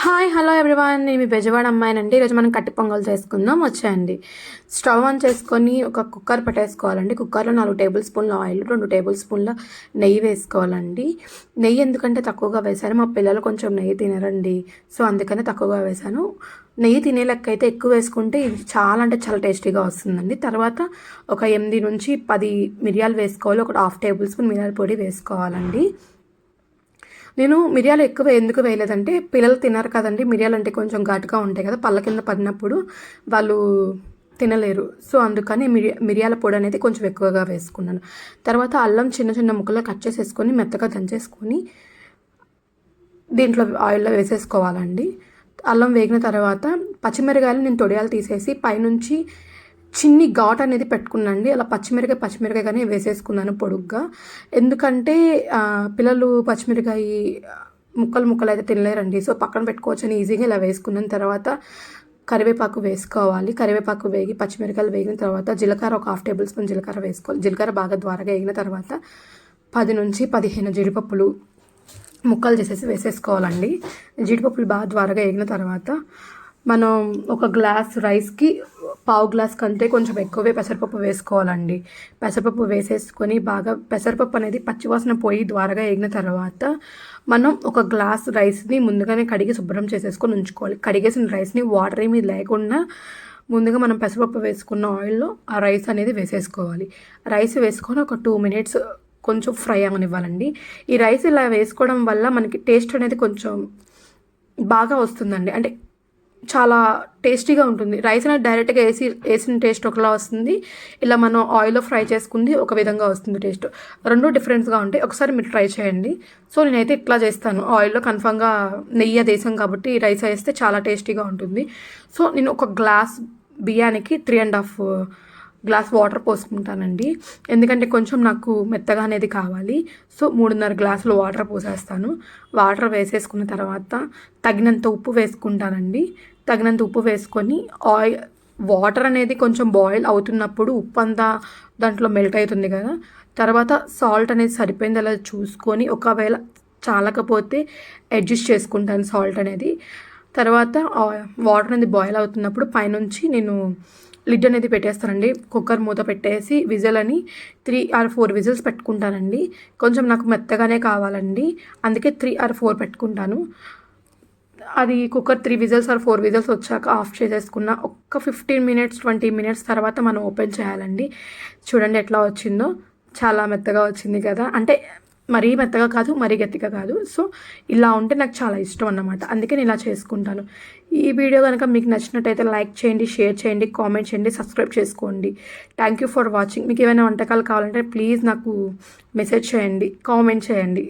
Hi hello everyone, నేను మీ బెజవాడ అమ్మాయినండి. ఈరోజు మనం కట్టి పొంగల్ చేసుకుందాం. వచ్చేయండి. స్టవ్ ఆన్ చేసుకొని ఒక కుక్కర్ పెట్టేసుకోవాలండి. కుక్కర్లో 4 టేబుల్ స్పూన్ల ఆయిల్, 2 టేబుల్ స్పూన్ల నెయ్యి వేసుకోవాలండి. నెయ్యి ఎందుకంటే తక్కువగా వేశాను, మా పిల్లలు కొంచెం నెయ్యి తినరండి, సో అందుకనే తక్కువగా వేశాను. నెయ్యి తినే లెక్క అయితే ఎక్కువ వేసుకుంటే ఇది చాలా అంటే చాలా టేస్టీగా వస్తుందండి. తర్వాత ఒక 8 నుంచి 10 మిరియాలు వేసుకోవాలి. ఒక హాఫ్ టేబుల్ స్పూన్ మిరియాల పొడి వేసుకోవాలండి. నేను మిరియాలు ఎక్కువ ఎందుకు వేయలేదంటే, పిల్లలు తినరు కదండి, మిరియాలు అంటే కొంచెం ఘాటుగా ఉంటాయి కదా, పళ్ళ కింద పడినప్పుడు వాళ్ళు తినలేరు. సో అందుకని మిరియాల పొడి అనేది కొంచెం ఎక్కువగా వేసుకున్నాను. తర్వాత అల్లం చిన్న చిన్న ముక్కలు కట్ చేసేసుకొని మెత్తగా దంచేసుకొని దీంట్లో ఆయిల్లో వేసేసుకోవాలండి. అల్లం వేగిన తర్వాత పచ్చిమిరకాయలు నేను తొడియాలు తీసేసి పైనుంచి చిన్ని ఘాట్ అనేది పెట్టుకున్నాండి. అలా పచ్చిమిరకాయగానే వేసేసుకున్నాను పొడుగ్గా. ఎందుకంటే పిల్లలు పచ్చిమిరకాయ ముక్కలు అయితే తినలేరండి, సో పక్కన పెట్టుకోవచ్చని ఈజీగా ఇలా వేసుకున్నాను. తర్వాత కరివేపాకు వేసుకోవాలి. కరివేపాకు వేగి పచ్చిమిరకాయలు వేగిన తర్వాత జీలకర్ర ఒక హాఫ్ టేబుల్ స్పూన్ జీలకర్ర వేసుకోవాలి. జీలకర్ర బాగా ద్వారగా వేగిన తర్వాత 10 నుంచి 15 జీడిపప్పులు ముక్కలు చేసేసి వేసేసుకోవాలండి. జీడిపప్పులు బాగా ద్వారగా వేగిన తర్వాత మనం ఒక గ్లాస్ రైస్కి పావు గ్లాస్ కంటే కొంచెం ఎక్కువే పెసరపప్పు వేసుకోవాలండి. పెసరపప్పు వేసేసుకొని బాగా పెసరపప్పు అనేది పచ్చివాసన పోయి ద్వారగా వేగిన తర్వాత మనం ఒక గ్లాస్ రైస్ని ముందుగానే కడిగి శుభ్రం చేసేసుకొని ఉంచుకోవాలి. కడిగేసిన రైస్ని వాటర్ ఏమీ లేకుండా ముందుగా మనం పెసరపప్పు వేసుకున్న ఆయిల్లో ఆ రైస్ అనేది వేసేసుకోవాలి. రైస్ వేసుకొని ఒక 2 మినిట్స్ కొంచెం ఫ్రై అవనివ్వాలండి. ఈ రైస్ ఇలా వేసుకోవడం వల్ల మనకి టేస్ట్ అనేది కొంచెం బాగా వస్తుందండి, అంటే చాలా టేస్టీగా ఉంటుంది. రైస్ అనేది డైరెక్ట్గా వేసిన టేస్ట్ ఒకలా వస్తుంది, ఇలా మనం ఆయిల్లో ఫ్రై చేసుకుంది ఒక విధంగా వస్తుంది. టేస్ట్ రెండు డిఫరెంట్గా ఉంటాయి. ఒకసారి మీరు ట్రై చేయండి. సో నేనైతే ఇట్లా చేస్తాను, ఆయిల్లో కన్ఫామ్గా నెయ్యి దేశం కాబట్టి రైస్ వేస్తే చాలా టేస్టీగా ఉంటుంది. సో నేను ఒక గ్లాస్ బియ్యానికి 3.5 గ్లాస్ వాటర్ పోసుకుంటానండి, ఎందుకంటే కొంచెం నాకు మెత్తగా అనేది కావాలి. సో 3.5 గ్లాసులు వాటర్ పోసేస్తాను. వాటర్ వేసేసుకున్న తర్వాత తగినంత ఉప్పు వేసుకుంటానండి. తగినంత ఉప్పు వేసుకొని వాటర్ అనేది కొంచెం బాయిల్ అవుతున్నప్పుడు ఉప్పు అంతా దాంట్లో మెల్ట్ అవుతుంది కదా, తర్వాత సాల్ట్ అనేది సరిపోయింది అలా చూసుకొని, ఒకవేళ చాలకపోతే అడ్జస్ట్ చేసుకుంటాను సాల్ట్ అనేది. తర్వాత వాటర్ అనేది బాయిల్ అవుతున్నప్పుడు పైనుంచి నేను లిడ్ అనేది పెట్టేస్తానండి. కుక్కర్ మూత పెట్టేసి విజిల్ అని 3 or 4 విజిల్స్ పెట్టుకుంటానండి. కొంచెం నాకు మెత్తగానే కావాలండి, అందుకే 3 or 4 పెట్టుకుంటాను. అది కుక్కర్ 3 విజిల్స్ or 4 విజిల్స్ వచ్చాక ఆఫ్ చేసేసుకున్న ఒక్క 15 మినిట్స్ 20 మినిట్స్ తర్వాత మనం ఓపెన్ చేయాలండి. చూడండి ఎట్లా వచ్చిందో, చాలా మెత్తగా వచ్చింది కదా, అంటే మరీ మెత్తగా కాదు మరీ గట్టిగా కాదు. సో ఇలా ఉంటే నాకు చాలా ఇష్టం అన్నమాట, అందుకే నేను ఇలా చేసుకుంటాను. ఈ వీడియో కనుక మీకు నచ్చినట్టయితే లైక్ చేయండి, షేర్ చేయండి, కామెంట్ చేయండి, సబ్స్క్రైబ్ చేసుకోండి. Thank you for watching. మీకు ఏమైనా వంటకాలు కావాలంటే ప్లీజ్ నాకు మెసేజ్ చేయండి, కామెంట్ చేయండి.